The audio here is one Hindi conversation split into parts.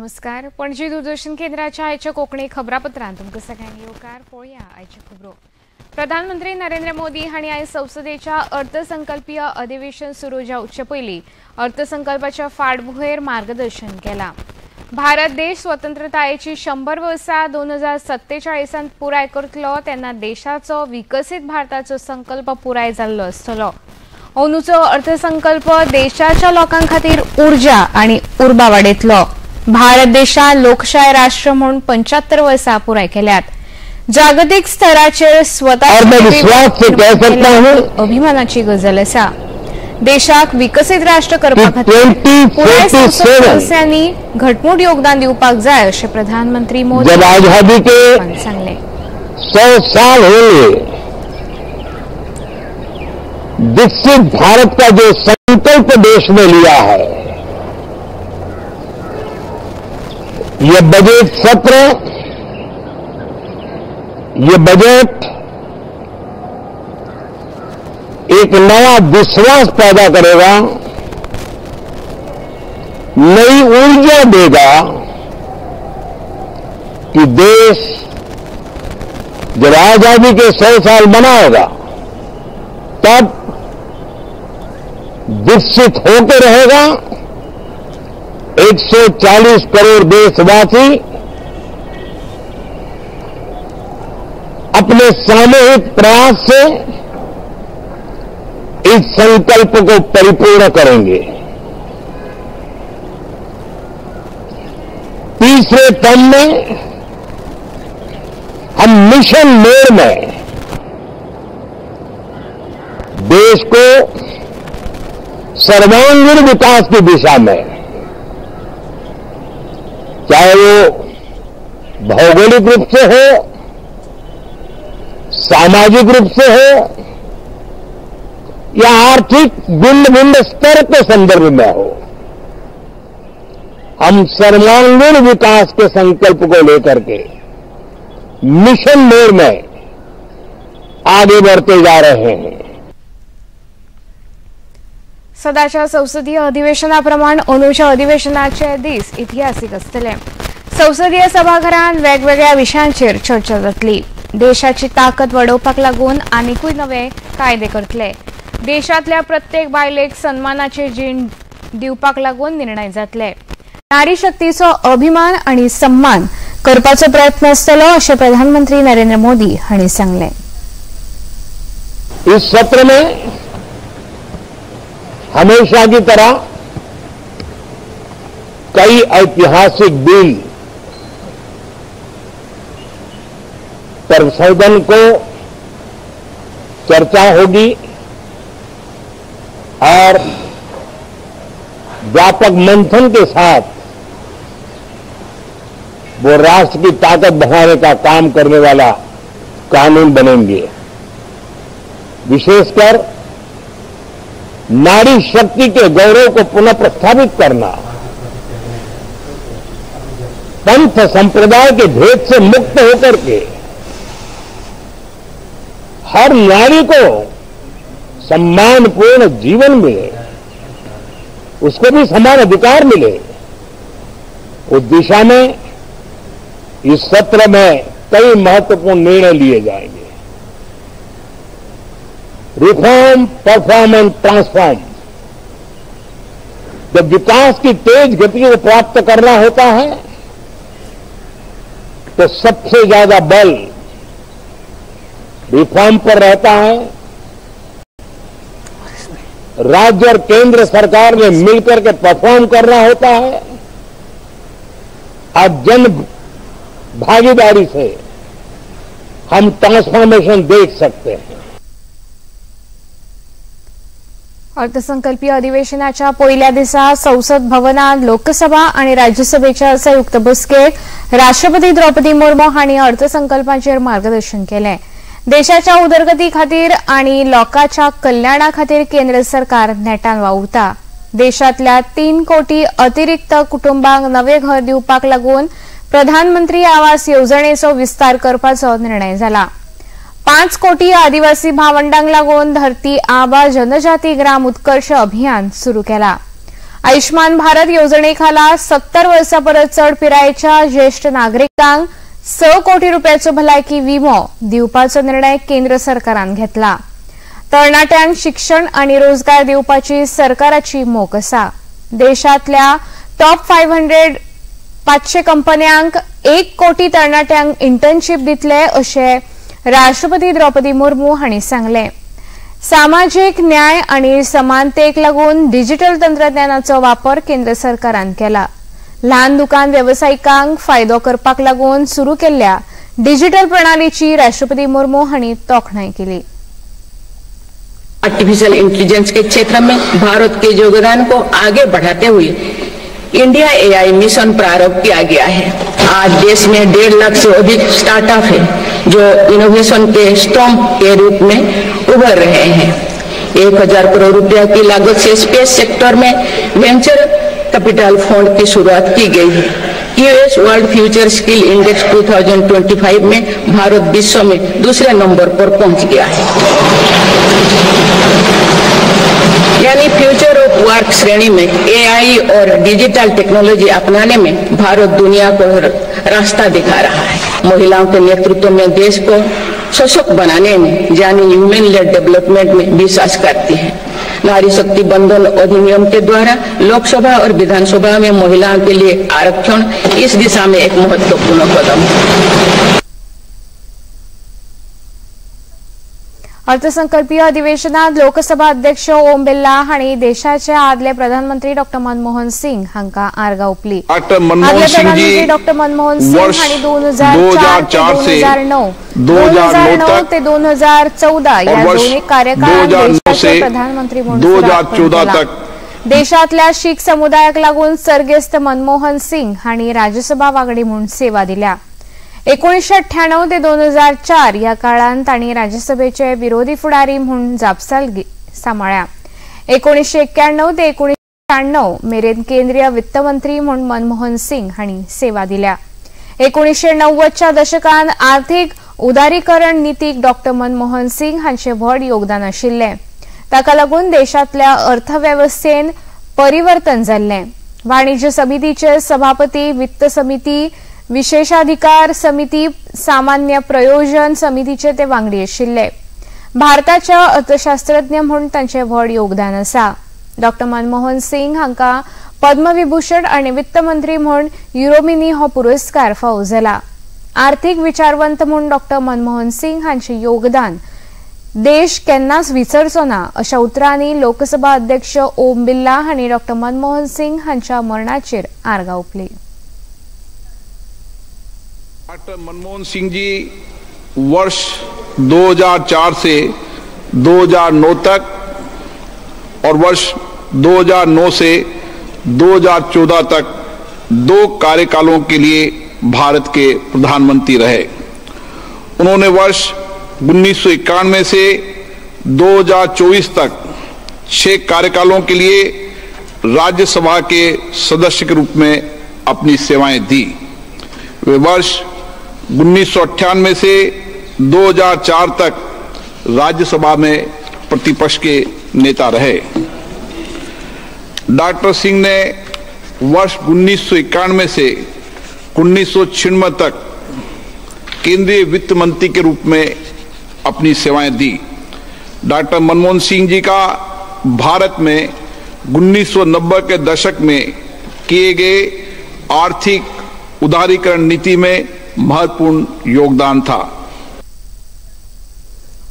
नमस्कार. पणजी दूरदर्शन केंद्राच्या आयच्या कोंकणी खबरापत्रांत तुमकां सगळ्यांक येवकार. पळोवया आयच्यो खबरो. प्रधानमंत्री नरेंद्र मोदी हांणी आयज संसदेच्या अर्थसंकल्पीय अधिवेशन सुरू जावचे पयलीं अर्थसंकल्पाच्या फाटभुंयेर मार्गदर्शन केलां. भारत देश स्वतंत्रतायेची 100 वर्सां 2047 पुराय करतलो तेन्ना देशाचो विकसीत भारताचो संकल्प पुराय जाल्लो आसतलो. अंदूचो अर्थसंकल्प देशाच्या लोकां खातीर उर्जा आनी उर्बा वाडयतलो. भारत देशान लोकशाय राष्ट्र म्हणून 75 वर्सां पुराय केल्यात. जागतीक स्तराचेर अभिमानाची गजाल आसा. देशाक विकसीत राष्ट्र करपा खातीर पुराय सदस्यांनी घटमूट योगदान दिवपाक जाय अशें प्रधानमंत्री मोदी हांणी सांगलें. 100 साल हुए विकसित भारत का जो संकल्प देश ने लिया है, ये बजट सत्र, ये बजट एक नया विश्वास पैदा करेगा, नई ऊर्जा देगा कि देश जब आजादी के 100 साल मनाएगा तब विकसित होकर रहेगा. 140 करोड़ देशवासी अपने सामूहिक प्रयास से इस संकल्प को परिपूर्ण करेंगे. तीसरे टर्म में हम मिशन मोड में देश को सर्वांगीण विकास की दिशा में, चाहे वो भौगोलिक रूप से हो, सामाजिक रूप से हो या आर्थिक भिन्न भिन्न स्तर के संदर्भ में हो, हम सर्वांगीण विकास के संकल्प को लेकर के मिशन मोड में आगे बढ़ते जा रहे हैं. सदाच्या संसदीय अधिवेशनाप्रमाण अंदूच्या अधिवेशनाचे दीस इतिहासीक आसतले. संसदीय सभाघरांत वेगवेगळ्या विशयांचेर चर्चा जातली. देशाची ताकद वाडोवपाक लागून आनीकूय नवे कायदे करतले. देशांतल्या प्रत्येक बायलेक सन्मानाचे जीण दिवपाक लागून निर्णय जातले. नारी शक्तीचो अभिमान आनी सन्मान करपाचो प्रयत्न आसतलो अशें प्रधानमंत्री नरेंद्र मोदी हांणी सांगलें. इस सत्र में हमेशा की तरह कई ऐतिहासिक बिल पर सदन को चर्चा होगी और व्यापक मंथन के साथ वो राष्ट्र की ताकत बढ़ाने का काम करने वाला कानून बनेंगे. विशेषकर नारी शक्ति के गौरव को पुनः प्रस्थापित करना, पंथ संप्रदाय के भेद से मुक्त होकर के हर नारी को सम्मानपूर्ण जीवन मिले, उसको भी समान अधिकार मिले, उस दिशा में इस सत्र में कई महत्वपूर्ण निर्णय लिए जाएंगे. Reform, perform and transform. जब विकास की तेज गति को प्राप्त करना होता है तो सबसे ज्यादा बल रिफॉर्म पर रहता है. राज्य और केंद्र सरकार ने मिलकर के परफॉर्म करना होता है. आज जन भागीदारी से हम ट्रांसफॉर्मेशन देख सकते हैं. अर्थसंकल्पीय अधिवेशनाच्या पहिल्या दिसा संसद भवनात लोकसभा आणि राज्यसभेच्या संयुक्त बसकेक राष्ट्रपती द्रौपदी मुर्मू हांणी अर्थसंकल्पाचेर मार्गदर्शन केलें. देशाच्या उदरगती खातीर आनी लोकांच्या कल्याणा खातीर केंद्र सरकार नेटान वावुरता. देशांतल्या 3 कोटी अतिरिक्त कुटुंबांक नवे घर दिवपाक लागून प्रधानमंत्री आवास येवजणेचो विस्तार करपाचो निर्णय जाला. 5 कोटी आदिवासी भावंडांक लागून धरती आबा जनजाती ग्राम उत्कर्ष अभियान सुरू केला. आयुष्मान भारत योजनेखाला 70 वर्सां परस चड पिरायेच्या ज्येष्ठ नागरिकांक 6 कोटी रुपयाचो भलायकी विमो दिवपाचो निर्णय केंद्र सरकारान घेतला। तरणाट्यांक शिक्षण आणि रोजगार दिवपाची सरकाराची मोख आसा। देशातल्या टॉप 500 कंपन्यांक 1 कोटी तरणाट्यांक इंटर्नशीप दितले अशें राष्ट्रपती द्रौपदी मुर्मू हांणी सांगले। सामाजिक न्याय आणि समानतेक लागून डिजिटल तंत्रज्ञानाचो वापर केंद्र सरकारान केला। ल्हान दुकान वेवसायिकांक फायदो करपाक लागून सुरू केल्ल्या डिजिटल प्रणालीची राष्ट्रपती मुर्मू हांणी तोखणाय केली। आर्टिफिशियल इंटेलिजेंस के क्षेत्र में भारत के योगदान को आगे बढ़ाते हुए इंडिया एआई मिशन प्रारंभ किया गया है। आज देश में 1.5 लाख से अधिक स्टार्टअप है जो इनोवेशन के स्तंभ के रूप में उभर रहे हैं। 1000 करोड़ रुपया की लागत से स्पेस सेक्टर में वेंचर कैपिटल फंड की शुरुआत की गई है। US world future skill index 2025 में भारत विश्व में दूसरे नंबर पर पहुंच गया है, यानी फ्यूचर ऑफ वर्क श्रेणी में एआई और डिजिटल टेक्नोलॉजी अपनाने में भारत दुनिया को रास्ता दिखा रहा है। महिलाओं के नेतृत्व में देश को सशक्त बनाने में यानी ह्यूमन लेड डेवलपमेंट में विश्वास करती है। नारी शक्ति बंधन अधिनियम के द्वारा लोकसभा और विधानसभा में महिलाओं के लिए आरक्षण इस दिशा में एक महत्वपूर्ण कदम है। अर्थसंकल्पीय अधिवेशनात लोकसभा अध्यक्ष ओम बिर्ला हांणी देशाचे आदले प्रधानमंत्री डॉक्टर मनमोहन सिंग हांका आर्गां ओंपली। आदले प्रधानमंत्री डॉक्टर मनमोहन सिंग हांणी 2004 ते 2009 ते 2014 या दोन्ही कार्यकाळात देशाचे प्रधानमंत्री म्हणून 2014 तक देशातल्या शीख समुदायाक लागून सर्गेस्त मनमोहन सिंग हांणी राज्यसभा वांगडी म्हणून सेवा दिल्या। 1998 ते 2004 या काळात तांणी राज्यसभेचे विरोधी फुडारी म्हणून जापसालगी सांभाळ्या। 1991 ते 1996 मेरेन केंद्रीय वित्त मंत्री म्हणून मनमोहन सिंग हांणी सेवा दिल्या। 1990 च्या दशकात आर्थिक उदारीकरण नीतीक डॉक्टर मनमोहन सिंग हांचे व्हड योगदान आशिल्ले। ताका लागून देशातल्या अर्थव्यवस्थेन परिवर्तन जाल्ले। वाणिज्य समितीचे सभापती, वित्त समिती, विशेषाधिकार समिती, सामान्य प्रयोजन समितीचे ते वांगडी आशिल्ले। भारताच्या अर्थशास्त्रज्ञ म्हणून तांचे व्हड योगदान आसा। डॉक्टर मनमोहन सिंग हांका पद्मविभूषण आणि वित्त मंत्री म्हणून युरोमिनी हो पुरस्कार फावो जाला। आर्थिक विचारवंत म्हणून डॉक्टर मनमोहन सिंग हांचे योगदान देश केन्नाच विसरचो ना अशा उतरांनी लोकसभा अध्यक्ष ओम बिर्ला हांणी डॉक्टर मनमोहन सिंग हांच्या मरणाचेर आर्गां ओंपली। डॉक्टर मनमोहन सिंह जी वर्ष 2004 से 2009 तक और वर्ष 2009 से 2014 तक 2 कार्यकालों के लिए भारत के प्रधानमंत्री रहे। उन्होंने वर्ष 1991 से 2024 तक 6 कार्यकालों के लिए राज्यसभा के सदस्य के रूप में अपनी सेवाएं दी। वे वर्ष 1998 से 2004 तक राज्यसभा में प्रतिपक्ष के नेता रहे। डॉक्टर सिंह ने वर्ष 1991 से 1996 तक केंद्रीय वित्त मंत्री के रूप में अपनी सेवाएं दी। डॉक्टर मनमोहन सिंह जी का भारत में 1990 के दशक में किए गए आर्थिक उदारीकरण नीति में महत्वपूर्ण योगदान था।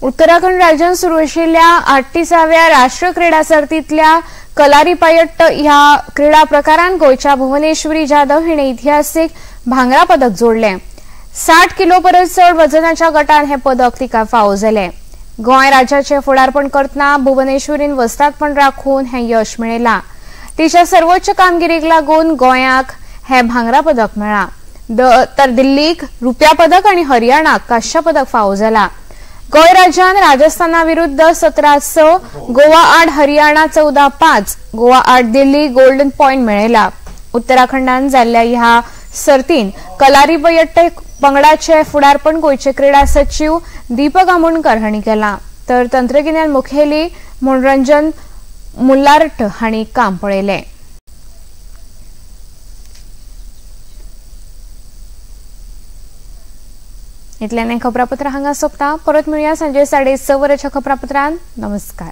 उत्तराखंड राज्यात सुरू आशिल्ल्या 38व्या राष्ट्रीय क्रीडा सर्तीतल्या कलारीपयट्ट ह्या क्रीडा प्रकारांत गोंयच्या भुवनेश्वरी जाधव हिणे इतिहासीक भांगरा पदक जोडले। 60 किलो परस चड वजनाच्या गटात हे पदक तिका फावो जाले। गोंय राज्याचे फुडारपण करतना भुवनेश्वरीन वस्तादपण राखून हे यश मेळयलां। तिच्या सर्वोच्च कामगिरीक लागून गोंयाक हे भांगरा पदक मेळ्ळा, तर दिल्लीक रुप्या पदक आणि हरियाणाक कांस्य पदक फावो जाला। गोंय राज्यान राजस्थाना विरुद्ध 17-6, गोवा 8, हरियाणा 14-5, गोवा 8 दिल्ली गोल्डन पॉइंट मेळयला। उत्तराखंडान जाल्ल्या ह्या सर्तीन कलारीपयट्ट पंगडाचे फुडारपण गोंयचे क्रीडा सचिव दीपक आमोणकर हांणी केला, तर तंत्रगिन्यान मुखेली मनोरंजन मुल्लारट हांणी काम पळयलें। इतल्याने खबरापत्र हांगा सोंपता. परत मेळुया सांजे 6:30 वरांच्या खबरापत्रांत. नमस्कार.